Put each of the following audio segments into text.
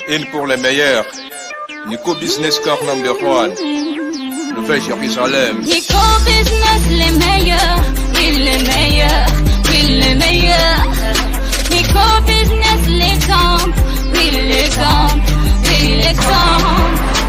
Une pour les meilleurs. Nico Business Car number 1. Nouvelle Jérusalem. Nico Business les meilleurs. Oui les meilleurs. Oui les meilleurs. Nico Business l'exemple. Oui l'exemple. Oui l'exemple.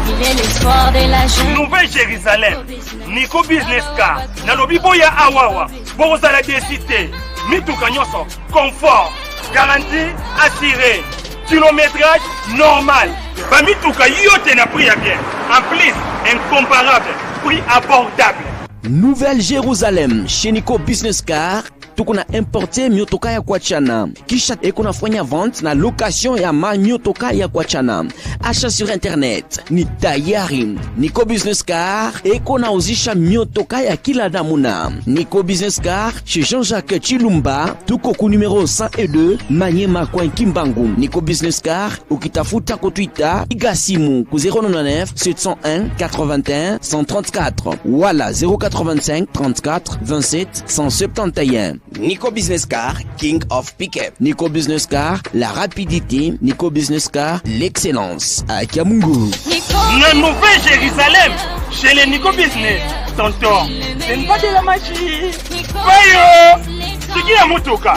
Il est l'espoir de la jeune. Nouvelle Jérusalem. Nico Business Car. Nalobi boya awawa. Bozala décité. Mituka nyoso. Confort. Garantie assurée. Kilométrage normal. Bamituka yote na prix à bien. En plus, incomparable. Prix abordable. Nouvelle Jérusalem chez Nico Business Car. Tukuna importe miotoka ya kuachana. Kisha ekuna fanya vente na location ya miotoka ya kuachana. Achat sur internet ni tayari. Nico Business Car ekuna uzisha miotoka ya kila namuna. Nico Business Car chez Jean-Jacques Chilumba. Tuko ku numéro 102 Manyema Coin Kimbangu. Nico Business Car ukitafuta ko Twitter igasimu ku 099 701 81 134. Wala 085 34 27 171. Nico Business Car, King of Pickup. Nico Business Car, la rapidité. Nico Business Car, l'excellence. À Kiamungu. La Nouvelle Jérusalem, chez les Nico Business. Tonton, c'est une pas de la magie. Voyons, c'est qui a motoka?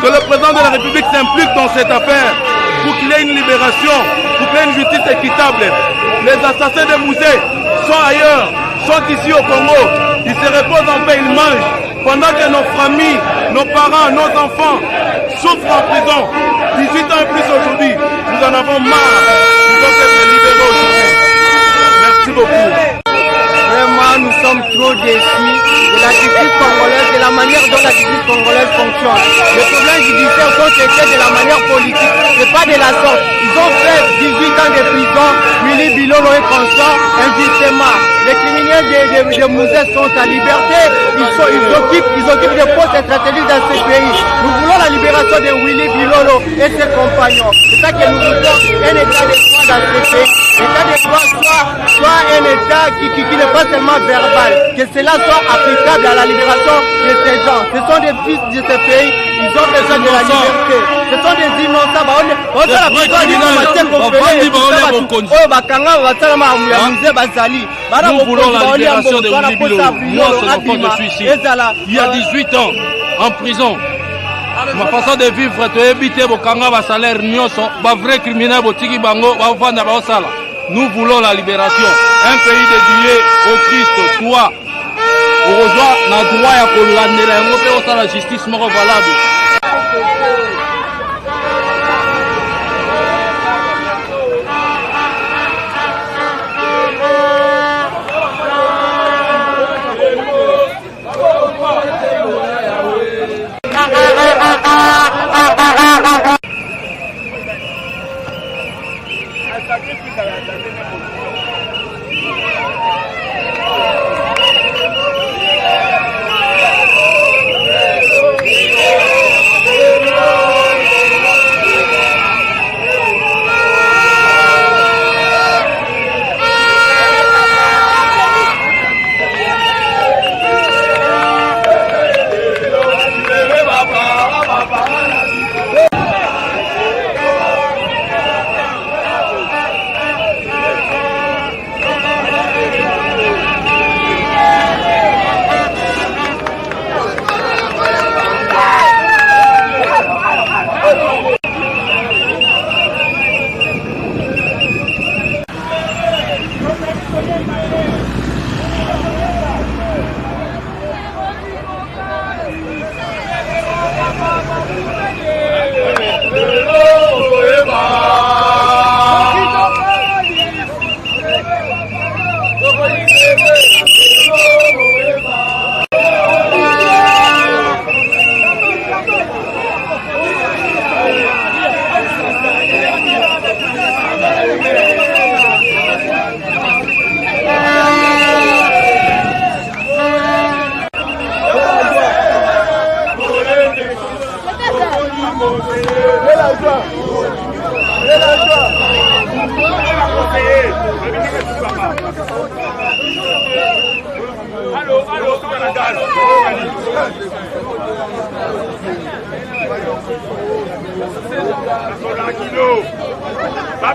Que le président de la République s'implique dans cette affaire pour qu'il y ait une libération, pour qu'il y ait une justice équitable. Les assassins de Moussé sont ailleurs, sont ici au Congo. Ils se reposent en paix, ils mangent. Pendant que nos familles, nos parents, nos enfants souffrent en prison. 18 ans et plus aujourd'hui. Nous en avons marre. Ils doivent être libérés aujourd'hui. Merci beaucoup. Vraiment, nous sommes trop déçus de la justice congolaise, de la manière dont la justice congolaise fonctionne. Les problèmes judiciaires sont traités de la manière politique, c'est pas de la sorte. Ils ont fait 18 ans de prison, Willy Bilolo est constant, injustement. Les criminels de Moussé sont à liberté, ils occupent des postes stratégiques dans ce pays. Nous voulons la libération de Willy Bilolo et ses compagnons. C'est ça que nous voulons, un état de droit dans ce pays. L'état de droit soit un état qui n'est pas seulement verbal, que cela soit applicable à la libération de ces gens. Ce sont des fils de ce pays, ils ont besoin de la liberté. Ce sont des innocents. Nous voulons la libération de Willy Bilolo. Moi, c'est l'enfant de suicide. Il y a 18 ans, en prison. Ma façon de vivre, tu es habité au Kanga, va salaire, va vrai criminel, botiki bango, va vendre à sala. Nous voulons la libération. Un pays dédié au Christ, toi. Aujourd'hui, na droit ya kolandela yango pe osala la justice moko valable.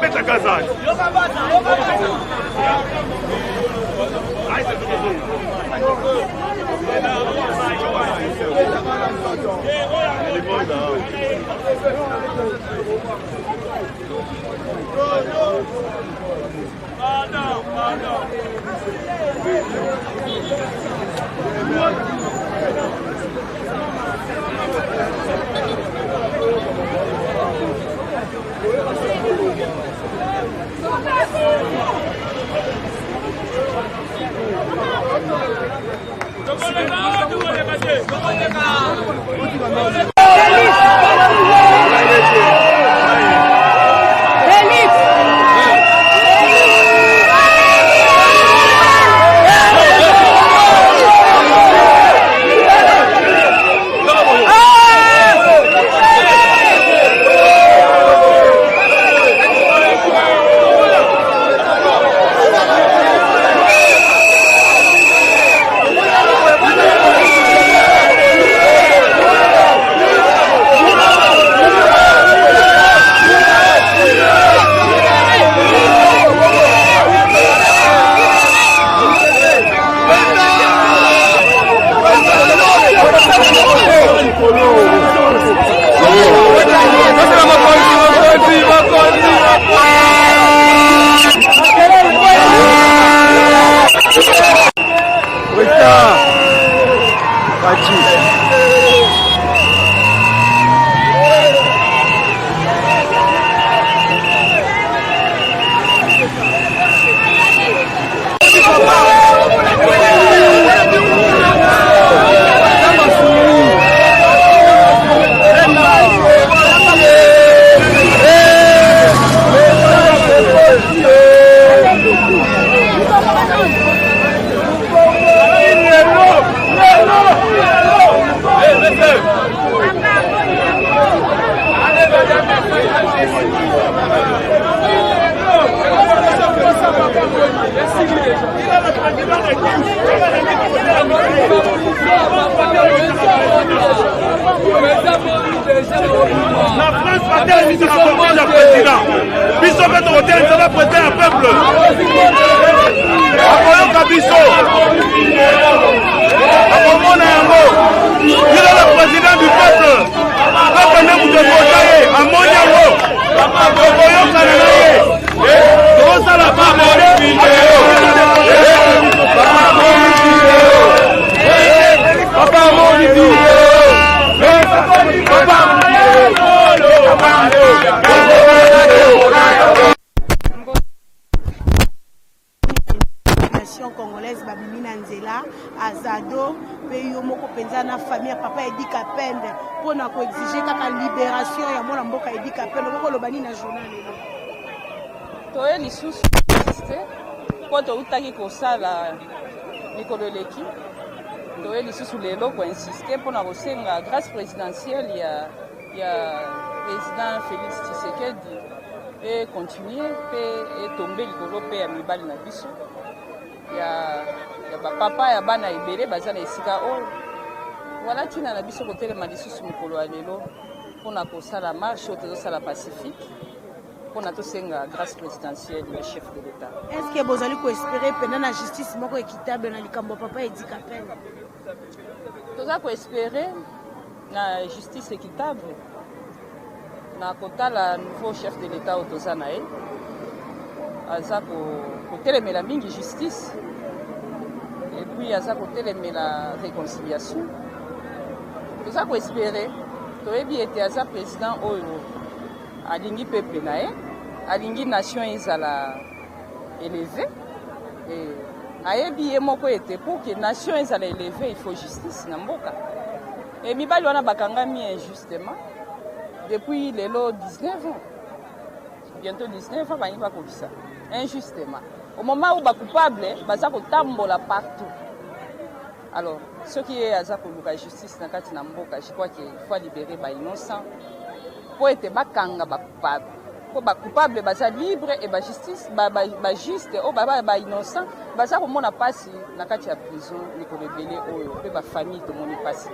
beta gazage. Congolaise babimina nzela azado pe yo moko penza na famille papa Edi Kapende pour na ko exiger kaka libération ya mwana mboka Edi Kapende moko lobani na journal lelo to ye lisusu po to utaki kosala mikolo eleki to ye lisusu lelo ko insister pour na kosenga grâce présidentielle ya président Félix Tshisekedi et continuer et tomber likolo pe ya mibali na biso ya papa ya bana ebele baza na esika oyo wala tina na biso kotelema lisusu mokolo ya lelo mpona kosala marche oyo tozosala pacifique mpona tosenga grâce présidentielle ya chef de l'état. Est-ce que bozali koespere pena na justice moko équitable na likambo papa Edi Kapende? Toza koespere na justice équitable na kotala nouveau chef de l'état oyo toza na ye aza kotelemela mingi justice et puis aza kotelemela réconciliation. Toza koespere toyebi ete aza président oyo alingi peuple na ye alingi nation ezala élevé et ayebi ye moko ete pour que nation ezala élevé il faut justice na mboka et mibali wana bakangami injustement depuis lelo 19 ans bientôt 19 ans bangi bakobisa injustement au moment où bacoupable baza kotambola partout. Alors ce qui est aza koluka justice na kati na mboka je crois qu'il faut libérer ba innocent po ete bakanga bacoupable po bacoupable baza libre et ba justice ba juste o ba innocent baza komona pasi na kati ya prison likolo ebele oyo pe ba famille tomoni pasi.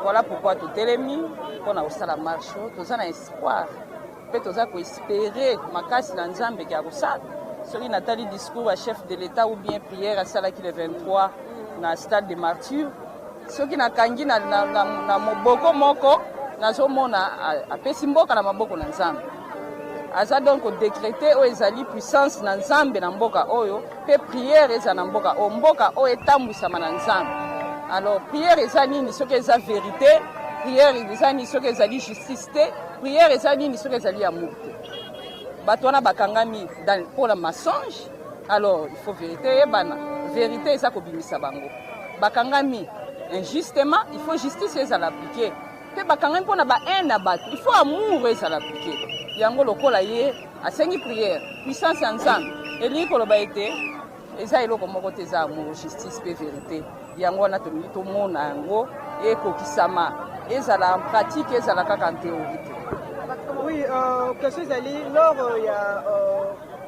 Voilà pourquoi totelemi mpona kosala marche toza na espoir mpe toza koespere makasi na nzambe ya kosala soki natali discours ya chef de l'état ou bien prière asalaki le 23 na stade de martyr soki nakangi na moboko moko nazomona apesi mboka na maboko na nzambe aza donc kodécréter oyo ezali puissance na nzambe na mboka oyo mpe prière eza na mboka oyo mboka oyo etambwisama na nzambe alors prière eza nini soki eza vérité prière eza nini soki ezali justice te prière eza nini soki ezali amour te bato wana bakangami mpona mensonge alors il faut vérité eyebana vérité eza kobimisa bango bakangami injustement il faut justice ezala appliqué mpe bakangami mpona bahaine na bato il faut amour ezala appliqué yango lokola ye asengi prière puissance ya nzambe elingi koloba ete eza eloko moko te eza amour justice mpe vérité yango wana tolingi tomona yango ekokisama ezala en pratique ezala kaka en théorie te. Oui, question ezali lors ya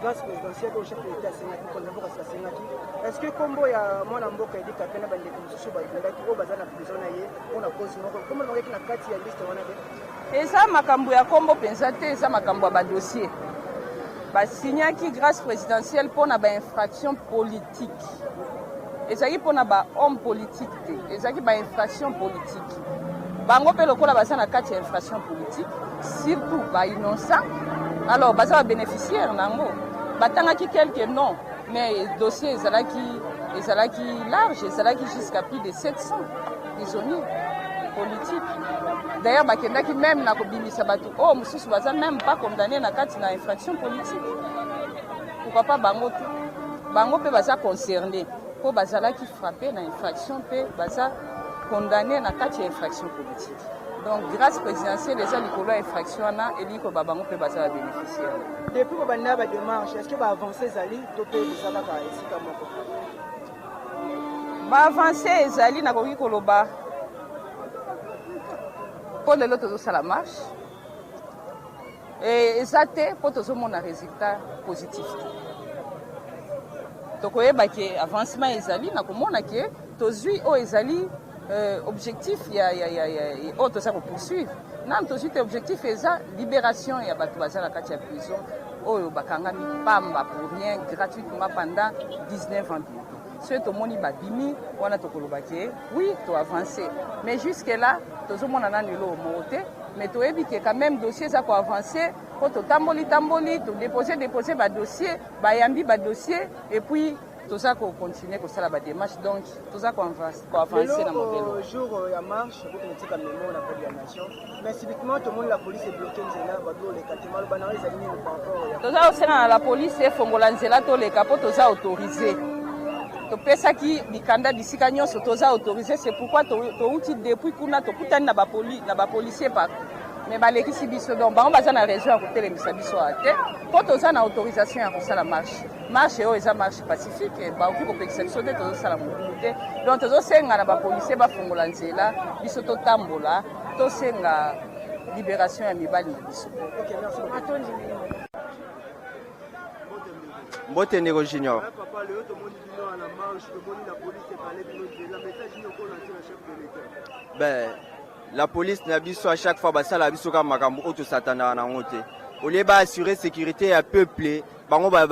grâce présidentielle au chef de l'État asengaki konzambo kasi asengaki est-ce que kombo ya mwana mboka edika pena bandeko mosusu babundaki oyo baza na prison na ye mpona cause moko kombo nokeki na kati ya liste wana te eza makambo ya kombo mpenza te eza makambo ya badossier basignaki grâce présidentielle mpona bainfraction politique ezalaki mpona bahomme politique te ezalaki bainfraction politique bango mpe lokola baza na kati ya infraction politique surtout bainnocent alors baza babénéficiaire nango batangaki quelque nom mais dossier ezalaki large ezalaki jusqu'à plus de 700 prisonniers politiques d'ailleurs bakendaki même na kobimisa bato oyo mosusu baza même pas condamné na kati na infraction politique pourquoi pas bango te bango mpe baza concerné mpo bazalaki frappé na infraction mpe baza condamné na kati ya infraction politique donc grâce présidentielle eza likolo ya infraction wana elingi koba bango mpe baza babénéficiaire depuis kobanda badémarche est ce que baavance ezali to mpe ezalaka esika moko baavance ezali nakoki koloba mpo lelo tozosala marche eza te mpo tozomona résultat positif tokoyeba ke avancement ezali nakomona ke tozwi oyo ezali objectif oyo toza kopoursuivre nanu tozwi te objectif eza libération ya bato baza na kati ya prison oyo bakangami pamba pour rien gratuitement pendant 19 ans soki tomoni babimi wana tokoloba ke oui toavance mais jusque là tozomona nanu eloko moko te mais toyebi ke quand même dossier eza koavance mpo totamboli todépose badossier bayambi badossier et puis toza kocontinue kosala badémarche donc toza koavance na modele jour ya marche bokotika memo na pali ya nation mais subitement tomoni la police ebloke nzela bato oleka te maloba na ezali nini par rapport toza kosenga na la police efongola nzela toleka mpo toza autorisé topesaki bikanda bisika nyonso toza autorisé c'est pourquoi touti depuis kuna tokutani na bapolisier partout mais balekisi biso donc bango baza na raison ya kotelemisa biso ya te mpo toza na autorisation ya kosala marche oyo eza marche pacifique baoki kopekisa biso te tozosala mokulu te donc tozosenga na bapolisier bafongola nzela biso totambola tosenga libération ya mibali na biso. Mbote Ndeko Junior. Ben, la police n'a biso à chaque fois ça la biso comme makambo auto satana na ngote. Au lieu d'assurer sécurité à peuple, bango ba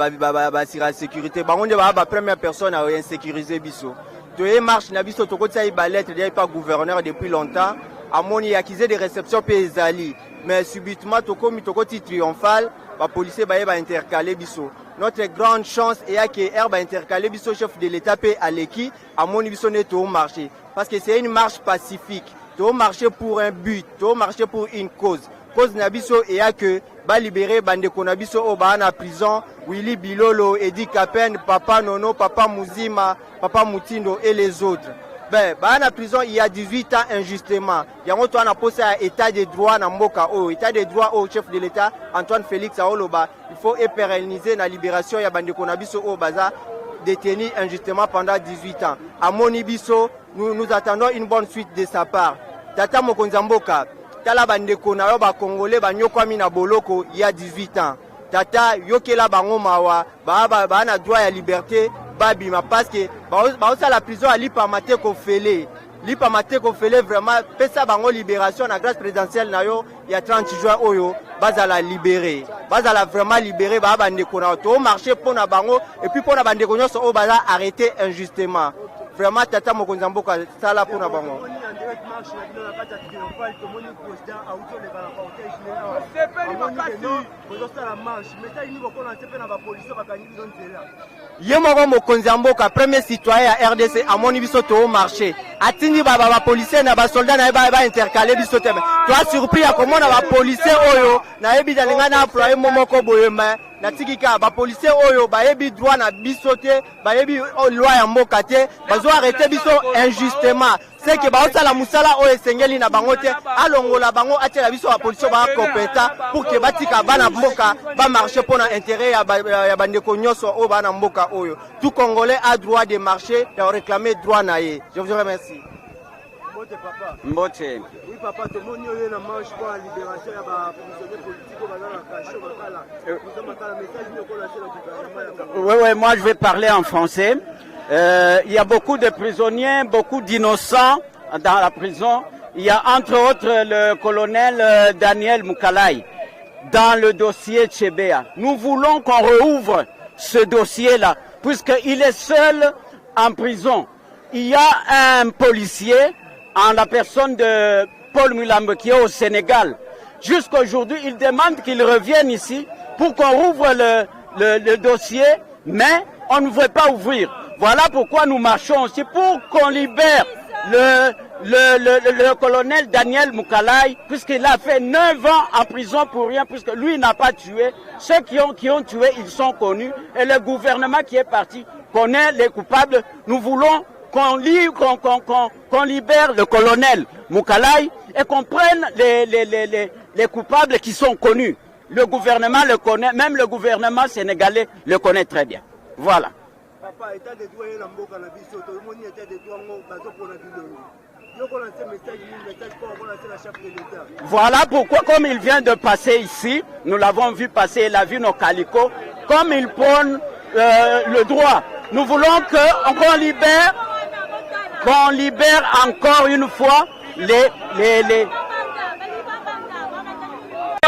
assurer sécurité, bango ne ba première personne à insécuriser biso. Toye marche na biso to kotsa ibalette il pas gouverneur depuis longtemps. Amoni accusé de réception paysanne, mais subitement to komi to koti triomphal, ba policier ba intercaler biso. Notre grande chance est que herbe intercalé biso chef de l'état pe aleki amoni biso ne to marcher parce que c'est une marche pacifique. To marcher pour un but, to marcher pour une cause. Cause na biso est que ba libérer bande konabiso o ba na prison, Willy Bilolo, Edi Kapen, Papa Nono, Papa Muzima, Papa Mutindo et les autres. Ben, ba na prison il y a 18 ans injustement. Yango to na posé à état de droit na mboka o, état de droit au chef de l'état Antoine Félix Aoloba. Il faut pérenniser la libération ya bande konabiso o baza détenu injustement pendant 18 ans. À Monibiso, nous attendons une bonne suite de sa part. Tata Mokonzamboka, tala bande konayo ba congolais ba nyokwami na boloko il y a 18 ans. Tata yokela bango mawa, ba na droit ya liberté. Babima parce que bah la prison à l'ipamate qu'on fait vraiment pesa bango libération la grâce présidentielle na yo il y a 30 juin oyo bazala libéré bazala vraiment libéré ba bandeko na to marché pona bango et puis pona bandeko nyonso o baza arrêté injustement vraiment tata mokonzi mboka sala pona bango. Ye moko mokonzi mboka premier citoyen ya RDC amoni biso to marché atindi ba policier na ba soldat na ba intercaler biso te to surpris ya komona ba policier oyo na yebi dalinga na employé momoko boyema na tikika ba policier oyo ba yebi droit na biso te ba yebi loi ya mboka te bazo arrêter biso injustement c'est que ba osala musala oyo esengeli na bango te alongola bango atela biso ba policier ba compétent pour que batika bana mboka ba marcher pour intérêt ya bandeko nyonso o bana mboka oyo tout Congolais a droit de marcher et réclamer droit na ye. Je vous remercie. Mbote. Oui papa, tout le monde est dans marche pour la libération ya ba prisonniers politiques au bazar la cacho bakala. Vous avez un message de collaboration. Oui, moi je vais parler en français. Il y a beaucoup de prisonniers, beaucoup d'innocents dans la prison. Il y a entre autres le colonel Daniel Mukalai dans le dossier Tchébéa. Nous voulons qu'on rouvre ce dossier-là, puisqu'il est seul en prison. Il y a un policier, en la personne de Paul Mulambo, qui est au Sénégal. Jusqu'aujourd'hui, il demande qu'il revienne ici pour qu'on rouvre le dossier, mais on ne veut pas ouvrir. Voilà pourquoi nous marchons aussi pour qu'on libère le colonel Daniel Mukalai, puisqu'il a fait 9 ans en prison pour rien, puisque lui n'a pas tué. Ceux qui ont tué, ils sont connus. Et le gouvernement qui est parti connaît les coupables. Nous voulons qu'on libère le colonel Mukalai et qu'on prenne les coupables qui sont connus. Le gouvernement le connaît, même le gouvernement sénégalais le connaît très bien. Voilà. Voilà pourquoi, comme il vient de passer ici, nous l'avons vu passer, il a vu nos calicots, comme il prône le droit. Nous voulons qu'on libère encore une fois les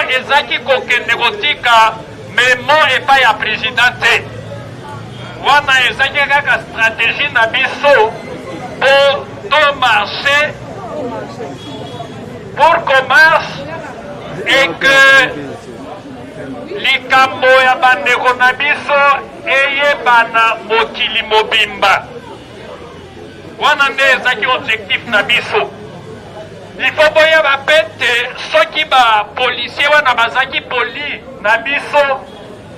ezaki kokende kotika memo epai ya président te wana ezaki kaka stratégie na biso po to marché pour commerce et que likambo ya bandeko na biso eyebana mokili mobimba wana nde ezaki objectif na biso. Il faut boyeba pete soki ba policier wana bazaki poli na biso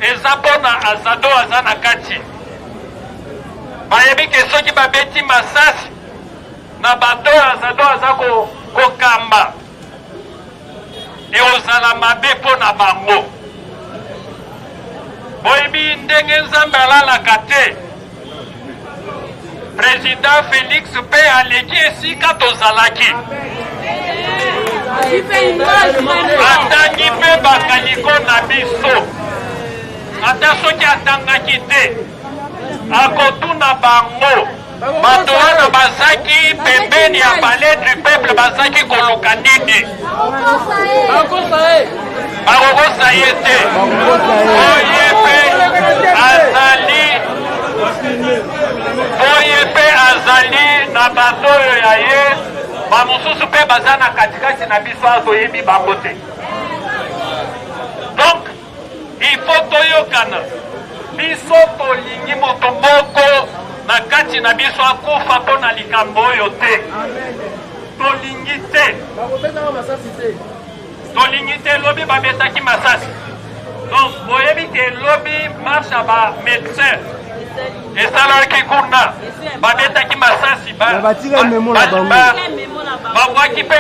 eza mpona azado aza na kati bayebi ke soki babeti masasi na bato azado aza kokamba eozala mabe mpona bango boyebi ndenge nzambe alalaka te. Président Félix mpe aleki esika tozalaki atangi mpe bakaliko na biso ata soki atangaki te akotuna bango bato wana bazaki pembeni ya palais du peuple bazaki koluka nini bakokosa ye te oye mpe azali na bato oyo ya ye bamosusu mpe baza na katikati na biso azoyebi bango te. Donc il faut toyokana biso tolingi moto moko na kati na biso akufa mpo na likambo oyo te tolingi te lobi babetaki masasi. Donc boyebi te lobi marche ya bamédecin esalaki kuna babetaki masasi babwaki mpe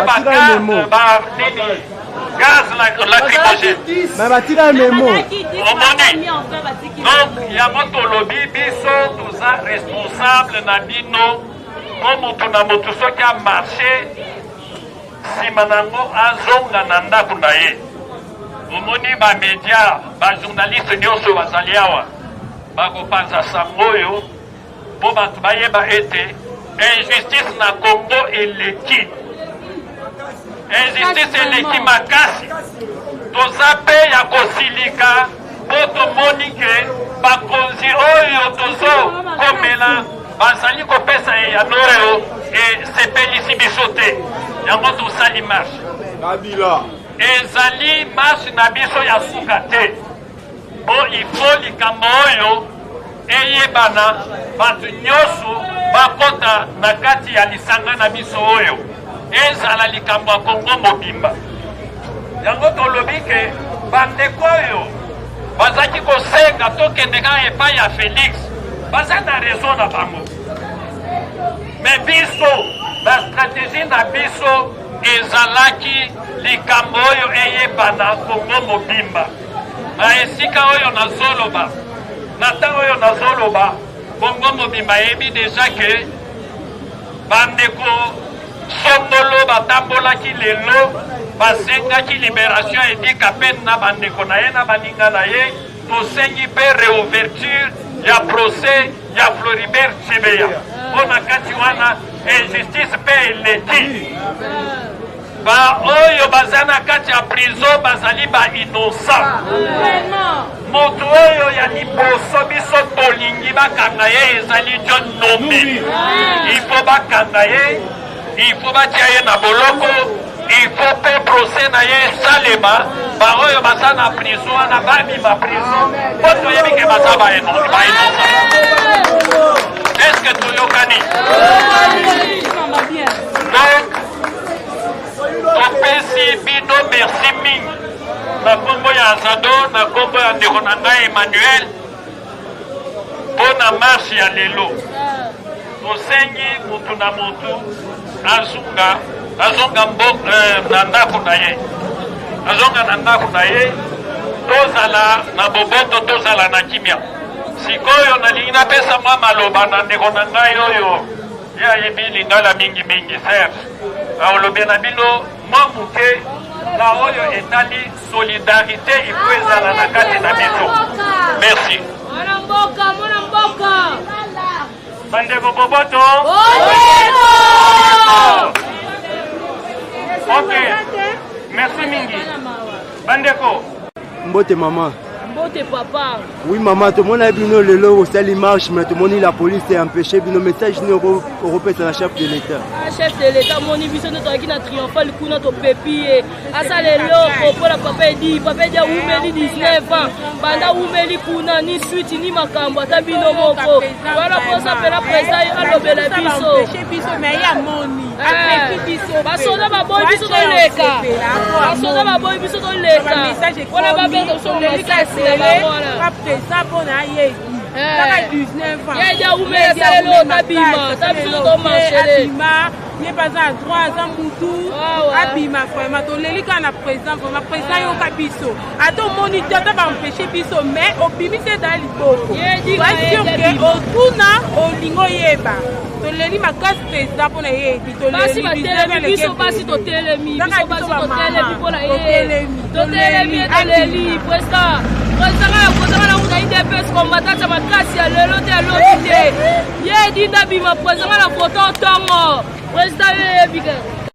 gaz lacrymogène omoni. Donc yango tolobi biso toza responsable na bino mpo motu na motu soki amarche nsima nango azonga na ndako na ye. omoni bamedia bajournaliste nyonso bazali awa bakopanza sango oyo mpo bato bayeba ete injustice na Congo eleki, injustice eleki makasi. toza pe ya kosilika po tomoni ke bakonzi oyo tozokomela bazali kopesa eyano oyo esepelisi biso te yango tosali marshe ezali marshe na biso ya suka te po ifo likambo oyo eyebana bato nyonso bakota na kati ya lisanga na biso oyo ezala likambo ya Kongo mobimba yango tolobi ke bandeko oyo bazaki kosenga tokende kaka epai ya Félix baza na raison na bango me biso na stratégie na biso ezalaki likambo oyo eyebana Kongo mobimba na esika oyo nazoloba na ntango oyo nazoloba Kongo mobimba yebi deja ke bandeko songolo batambolaki lelo basengaki libération edika pene na bandeko na ye na baninga na ye tosengi mpe réouverture ya procès ya Floribert Chebeya mpo na kati wana injustice mpe eleki baoyo baza na kati ya prison bazali bainocent moto oyo ya liboso biso tolingi bakanga ye ezali John Nombi ifo bakanga ye ifo batia ye na boloko ifo mpe procès na ye esalema baoyo baza na prison wana babima prison mpo toyebi ke baza bainocent eske toyokani donc topesi bino merci mingi na kombo ya Azado na kombo ya ndeko na ngai Emmanuel mpo na marshe ya lelo tosengi mutu na mutu azonga na ndako na ye azonga na ndako na ye tozala na boboto tozala na kimia sikoyo nalingi napesa mwa maloba na ndeko na ngai oyo ye ayebi lingala mingi Serge aolobi na bino mwa muke na oyo etali solidarité ifo ezala na kati na biso merci Mwana mboka bandeko boboto ok merci mingi bandeko Mbote maman. Mbote papa. Oui maman, tout le monde a vu le lot, c'est l'image, mais tout le monde la police est empêché, nos messages européens c'est la chef de l'État. Chef de l'État, mon émission notre qui na triomphal le coup notre pépier. Asa le lot pour la papa dit oumeli 19 ans. Banda oumeli kuna ni suite ni makambo tabino moko. Voilà pour ça la président a lobela biso. Chez biso mais ya moni. Basoda ba boy biso to leka. Basoda ba boy biso to leka. Voilà ba beto so message na ba voilà. Après ça pour na ye. Kaka 19 ans. Ya dia oumeli ça le tabima, tabiso to marcher. Il pas à 3 ans Moutou abima vraiment toleli kana président vraiment président yo kabiso ato moniteur ta empêcher biso mais obimi c'est dans liboko c'est sûr que otuna olingo yeba toleli makasi président pona yebi toleli biso basi totelemi biso basi totelemi pona yebi totelemi président na una IDPS combattant makasi ya lelo te alobi te ye dinda bima président na photo tongo président yebi